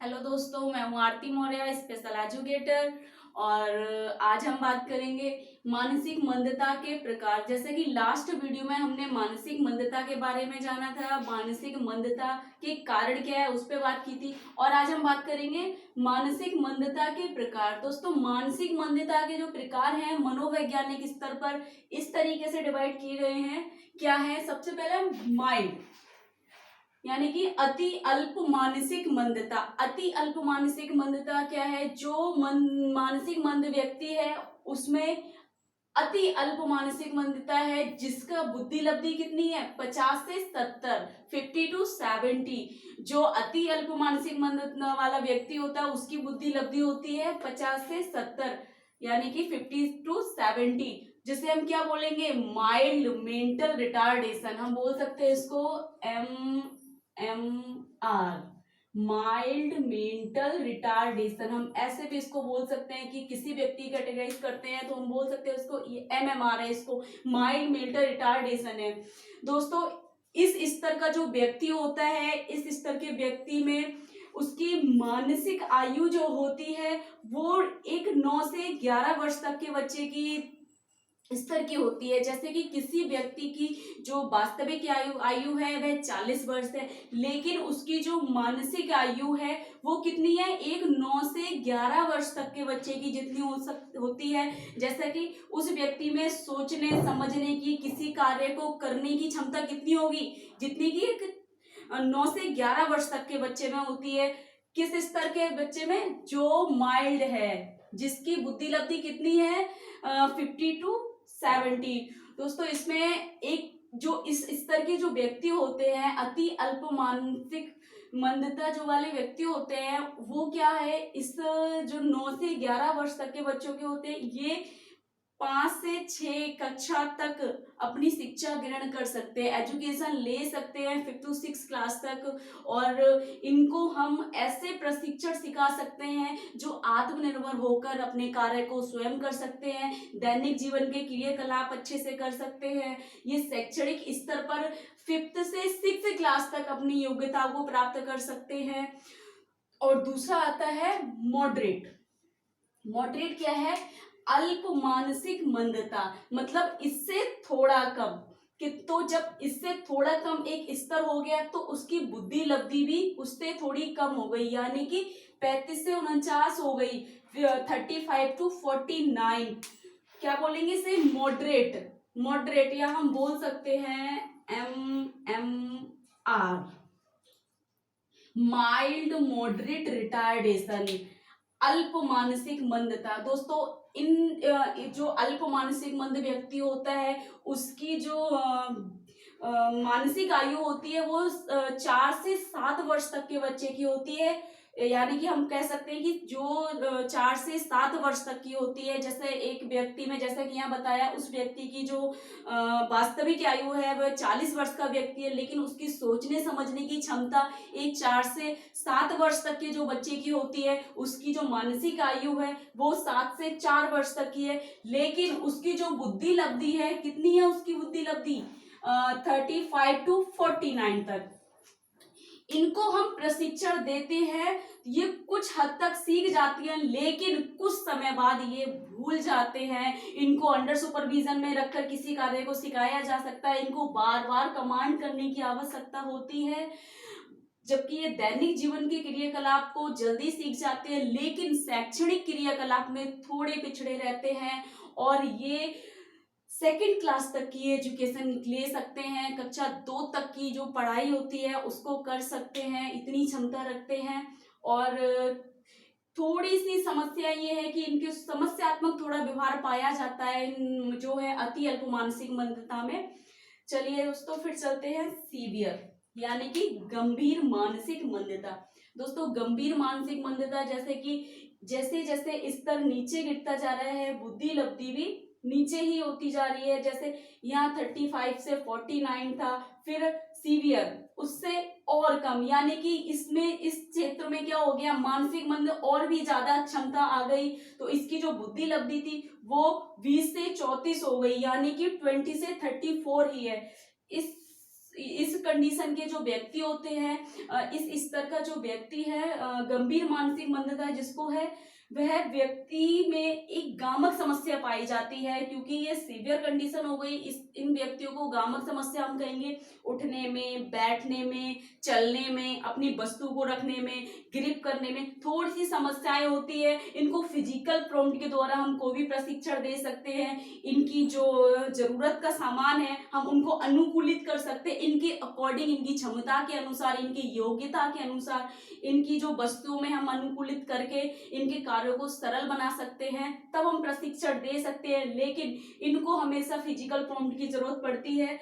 Hello दोस्तों, मैं हूँ आरती मौर्य, स्पेशल एजुकेटर। और आज हम बात करेंगे मानसिक मंदता के प्रकार। जैसे कि लास्ट वीडियो में हमने मानसिक मंदता के बारे में जाना था, मानसिक मंदता के कारण क्या है उस पर बात की थी। और आज हम बात करेंगे मानसिक मंदता के प्रकार। दोस्तों, मानसिक मंदता के जो प्रकार हैं मनोवैज्ञानिक स्तर पर इस तरीके से डिवाइड किए गए हैं। क्या है? सबसे पहले माइल्ड, यानी कि अति अल्प मानसिक मंदता। अति अल्प मानसिक मंदता क्या है? जो मानसिक मंद व्यक्ति है उसमें अति अल्प मानसिक मंदता है, जिसका बुद्धि लब्धि कितनी है? 50 से 70, 50 to 70। जो अति अल्प मानसिक मंदता वाला व्यक्ति होता है उसकी बुद्धि लब्धि होती है 50 से 70, यानी कि 50 to 70, जिसे हम क्या बोलेंगे? Mild mental retardation. हम बोल सकते हैं इसको MMR, माइल्ड मेंटल रिटार्डेशन। हम ऐसे भी इसको बोल सकते हैं कि किसी व्यक्ति कैटेगराइज करते हैं तो हम बोल सकते हैं इसको MMR है, इसको माइल्ड मेंटल रिटार्डेशन है। दोस्तों, इस स्तर का जो व्यक्ति होता है, इस स्तर के व्यक्ति में उसकी मानसिक आयु जो होती है वो एक 9 से 11 वर्ष तक के बच्चे की स्तर की होती है। जैसे कि किसी व्यक्ति की जो वास्तविक आयु है वह 40 वर्ष है, लेकिन उसकी जो मानसिक आयु है वो कितनी है? एक 9 से 11 वर्ष तक के बच्चे की जितनी होती है। जैसा कि उस व्यक्ति में सोचने समझने की, किसी कार्य को करने की क्षमता कितनी होगी? जितनी की एक 9 से 11 वर्ष तक के बच्चे में होती है। किस स्तर के बच्चे में? जो माइल्ड है, जिसकी बुद्धि लब्धि कितनी है? 50 to 70। दोस्तों, इसमें एक जो इस स्तर के जो व्यक्ति होते हैं, अति अल्प मानसिक मंदता जो वाले व्यक्ति होते हैं, वो क्या है, इस जो 9 से 11 वर्ष तक के बच्चों के होते हैं, ये 5 से 6 कक्षा तक अपनी शिक्षा ग्रहण कर सकते हैं, एजुकेशन ले सकते हैं 5th to 6th क्लास तक। और इनको हम ऐसे प्रशिक्षण सिखा सकते हैं जो आत्मनिर्भर होकर अपने कार्य को स्वयं कर सकते हैं, दैनिक जीवन के क्रियाकलाप अच्छे से कर सकते हैं। ये शैक्षणिक स्तर पर 5th से 6th क्लास तक अपनी योग्यता को प्राप्त कर सकते हैं। और दूसरा आता है मॉडरेट। मॉडरेट क्या है? अल्प मानसिक मंदता, मतलब इससे थोड़ा कम। कि तो जब इससे थोड़ा कम एक स्तर हो गया तो उसकी बुद्धि लब्धि भी उससे थोड़ी कम हो गई, यानी कि 35 से 49 हो गई, 35 to 49। क्या बोलेंगे इसे? मॉडरेट। मॉडरेट, या हम बोल सकते हैं MMR, माइल्ड मॉडरेट रिटार्डेशन, अल्प मानसिक मंदता। दोस्तों, जो अल्प मानसिक मंद व्यक्ति होता है उसकी जो मानसिक आयु होती है वो 4 से 7 वर्ष तक के बच्चे की होती है। यानी कि हम कह सकते हैं कि जो 4 से 7 वर्ष तक की होती है। जैसे एक व्यक्ति में, जैसा कि यहाँ बताया, उस व्यक्ति की जो वास्तविक आयु है वह 40 वर्ष का व्यक्ति है, लेकिन उसकी सोचने समझने की क्षमता एक 4 से 7 वर्ष तक के जो बच्चे की होती है। उसकी जो मानसिक आयु है वो 7 से 4 वर्ष तक की है, लेकिन उसकी जो बुद्धि लब्धि है, कितनी है उसकी बुद्धि लब्धि? 35 to 49 तक। इनको हम प्रशिक्षण देते हैं, ये कुछ हद तक सीख जाती हैं, लेकिन कुछ समय बाद ये भूल जाते हैं। इनको अंडर सुपरविजन में रखकर किसी कार्य को सिखाया जा सकता है, इनको बार बार कमांड करने की आवश्यकता होती है, जबकि ये दैनिक जीवन के क्रियाकलाप को जल्दी सीख जाते हैं, लेकिन शैक्षणिक क्रियाकलाप में थोड़े पिछड़े रहते हैं। और ये सेकेंड क्लास तक की एजुकेशन ले सकते हैं, कक्षा 2 तक की जो पढ़ाई होती है उसको कर सकते हैं, इतनी क्षमता रखते हैं। और थोड़ी सी समस्या ये है कि इनके समस्यात्मक थोड़ा व्यवहार पाया जाता है जो है अति अल्प मानसिक मंदता में। चलिए दोस्तों, फिर चलते हैं सीवियर, यानी कि गंभीर मानसिक मंदता। दोस्तों, गंभीर मानसिक मंदता जैसे कि जैसे जैसे स्तर नीचे गिरता जा रहा है, बुद्धि लब्धि भी नीचे ही होती जा रही है। जैसे यहाँ 35 से 49 था, फिर सीवियर उससे और कम, यानी कि इसमें इस क्षेत्र में क्या हो गया? मानसिक मंद और भी ज्यादा क्षमता आ गई, तो इसकी जो बुद्धि लब्धि थी वो 20 से 34 हो गई, यानी कि 20 से 34 ही है। इस इस कंडीशन के जो व्यक्ति होते हैं, इस स्तर का जो व्यक्ति है, गंभीर मानसिक मंदता जिसको है, वह व्यक्ति में एक गामक समस्या पाई जाती है, क्योंकि ये सीवियर कंडीशन हो गई। इन व्यक्तियों को गामक समस्या हम कहेंगे, उठने में, बैठने में, चलने में, अपनी वस्तु को रखने में, ग्रिप करने में थोड़ी सी समस्याएं होती है। इनको फिजिकल प्रॉम्प्ट के द्वारा हम कोई भी प्रशिक्षण दे सकते हैं। इनकी जो जरूरत का सामान है हम उनको अनुकूलित कर सकते हैं, इनके अकॉर्डिंग, इनकी क्षमता के अनुसार, इनकी योग्यता के अनुसार, इनकी जो वस्तुओं में हम अनुकूलित करके इनके कार्यों को सरल बना सकते हैं, तब हम प्रशिक्षण दे सकते हैं। लेकिन इनको हमेशा फिजिकल प्रॉम्प्ट की जरूरत पड़ती है।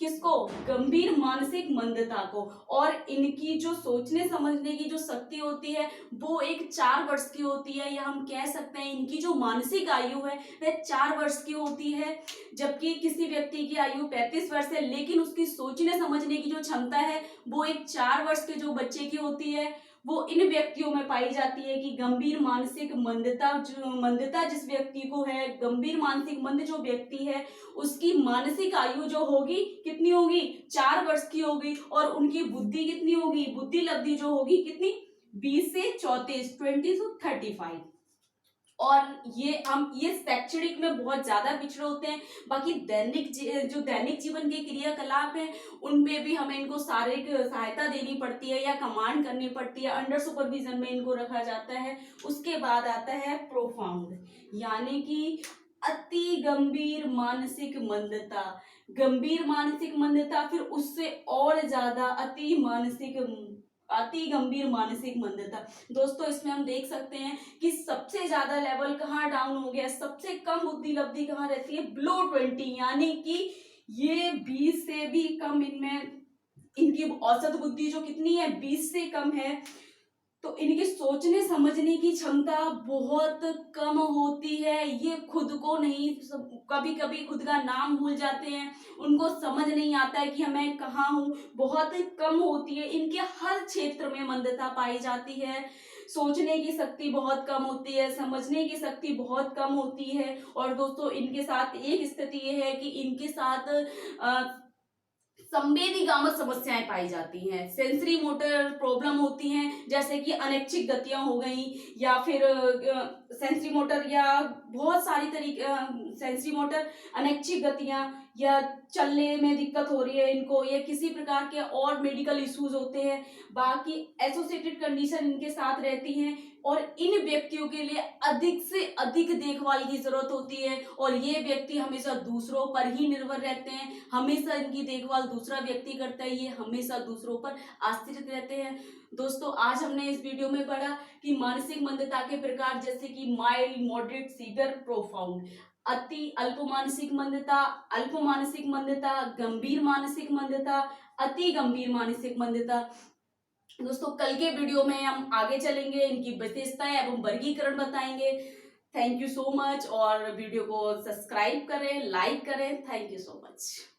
किसको? गंभीर मानसिक मंदता को। और इनकी जो सोचने समझने की जो शक्ति होती है वो एक 4 वर्ष की होती है, या हम कह सकते हैं इनकी जो मानसिक आयु है वह 4 वर्ष की होती है, जबकि किसी व्यक्ति की आयु 35 वर्ष है, लेकिन उसकी सोचने समझने की जो क्षमता है वो एक 4 वर्ष के जो बच्चे की होती है। वो इन व्यक्तियों में पाई जाती है कि गंभीर मानसिक मंदता जिस व्यक्ति को है, गंभीर मानसिक मंद जो व्यक्ति है, उसकी मानसिक आयु जो होगी कितनी होगी? 4 वर्ष की होगी। और उनकी बुद्धि कितनी होगी? बुद्धि लब्धि जो होगी कितनी? 20 से 34, 20 to 35। और ये शैक्षणिक में बहुत ज्यादा पिछड़े होते हैं। बाकी दैनिक जीवन के क्रियाकलाप हैं उनपे भी हमें इनको शारीरिक सहायता देनी पड़ती है या कमांड करनी पड़ती है, अंडर सुपरविजन में इनको रखा जाता है। उसके बाद आता है प्रोफाउंड, यानी कि अति गंभीर मानसिक मंदता। गंभीर मानसिक मंदता, फिर उससे और ज्यादा अति गंभीर मानसिक मंदता। दोस्तों इसमें हम देख सकते हैं कि सबसे ज्यादा लेवल कहाँ डाउन हो गया, सबसे कम बुद्धि लब्धि कहाँ रहती है? बिलो 20, यानी कि ये 20 से भी कम, इनमें इनकी औसत बुद्धि जो कितनी है? 20 से कम है। तो इनकी सोचने समझने की क्षमता बहुत कम होती है। ये खुद को नहीं, कभी कभी खुद का नाम भूल जाते हैं, उनको समझ नहीं आता है कि मैं कहाँ हूँ, बहुत कम होती है। इनके हर क्षेत्र में मंदता पाई जाती है। सोचने की शक्ति बहुत कम होती है, समझने की शक्ति बहुत कम होती है। और दोस्तों इनके साथ एक स्थिति ये है कि इनके साथ संवेदी गामक समस्याएं पाई जाती हैं, सेंसरी मोटर प्रॉब्लम होती हैं, जैसे कि अनैच्छिक गतियां हो गई, या फिर सेंसरी मोटर, या बहुत सारी सेंसरी मोटर अनैच्छिक गतियां, या चलने में दिक्कत हो रही है इनको, या किसी प्रकार के और मेडिकल इश्यूज होते हैं। बाकी एसोसिएटेड कंडीशन इनके साथ रहती हैं। और इन व्यक्तियों के लिए अधिक से अधिक देखभाल की जरूरत होती है, और ये व्यक्ति हमेशा दूसरों पर ही निर्भर रहते हैं। हमेशा इनकी देखभाल दूसरा व्यक्ति करता है, ये हमेशा दूसरों पर आश्रित रहते हैं। दोस्तों आज हमने इस वीडियो में पढ़ा कि मानसिक मंदता के प्रकार, जैसे कि माइल्ड, मॉडरेट, सीवियर, प्रोफाउंड। अति अल्प मानसिक मंदता, अल्प मानसिक मंदता, गंभीर मानसिक मंदता, अति गंभीर मानसिक मंदता। दोस्तों कल के वीडियो में हम आगे चलेंगे, इनकी विशेषताएं एवं वर्गीकरण बताएंगे। थैंक यू सो मच, और वीडियो को सब्सक्राइब करें, लाइक करें। Thank you so much.